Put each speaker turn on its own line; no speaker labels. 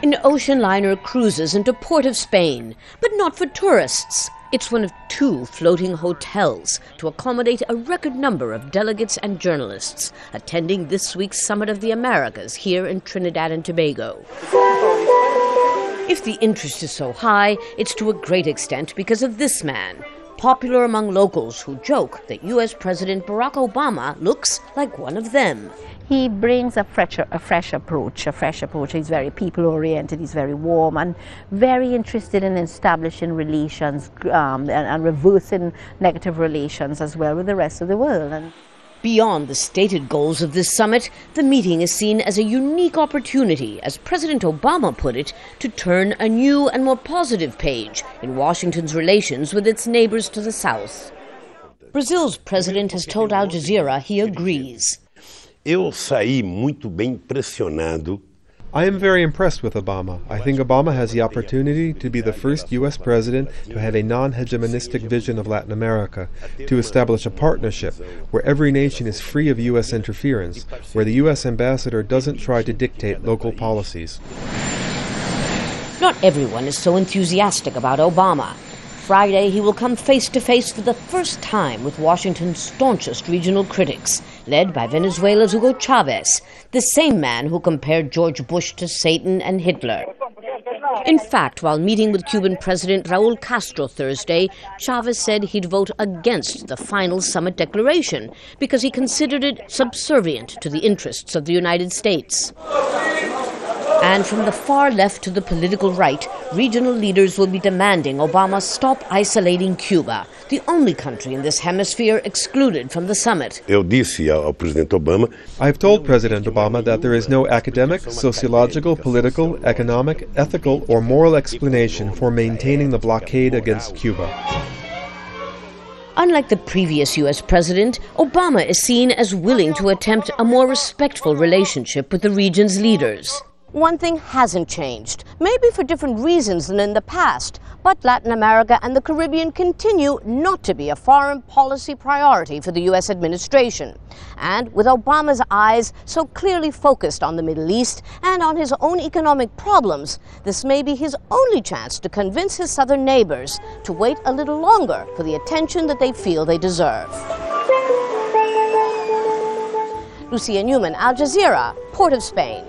An ocean liner cruises into Port of Spain, but not for tourists. It's one of 2 floating hotels to accommodate a record number of delegates and journalists attending this week's Summit of the Americas here in Trinidad and Tobago. If the interest is so high, it's to a great extent because of this man, popular among locals who joke that U.S. President Barack Obama looks like one of them.
He brings a fresh approach. He's very people-oriented, he's very warm and very interested in establishing relations and reversing negative relations as well with the rest of the world.
Beyond the stated goals of this summit, the meeting is seen as a unique opportunity, as President Obama put it, to turn a new and more positive page in Washington's relations with its neighbors to the south. Brazil's president has told Al Jazeera he agrees.
Eu saí muito bem impressionado.
I am very impressed with Obama. I think Obama has the opportunity to be the first U.S. president to have a non-hegemonistic vision of Latin America, to establish a partnership where every nation is free of U.S. interference, where the U.S. ambassador doesn't try to dictate local policies.
Not everyone is so enthusiastic about Obama. Friday, he will come face-to-face for the first time with Washington's staunchest regional critics, led by Venezuela's Hugo Chavez, the same man who compared George Bush to Satan and Hitler. In fact, while meeting with Cuban President Raul Castro Thursday, Chavez said he'd vote against the final summit declaration because he considered it subservient to the interests of the United States. And from the far left to the political right, regional leaders will be demanding Obama stop isolating Cuba, the only country in this hemisphere excluded from the summit.
Eu disse ao presidente Obama,
I have told President Obama that there is no academic, sociological, political, economic, ethical, or moral explanation for maintaining the blockade against Cuba.
Unlike the previous U.S. president, Obama is seen as willing to attempt a more respectful relationship with the region's leaders. One thing hasn't changed, maybe for different reasons than in the past, but Latin America and the Caribbean continue not to be a foreign policy priority for the U.S. administration. And with Obama's eyes so clearly focused on the Middle East and on his own economic problems, this may be his only chance to convince his southern neighbors to wait a little longer for the attention that they feel they deserve. Lucia, Newman, Al Jazeera, Port of Spain.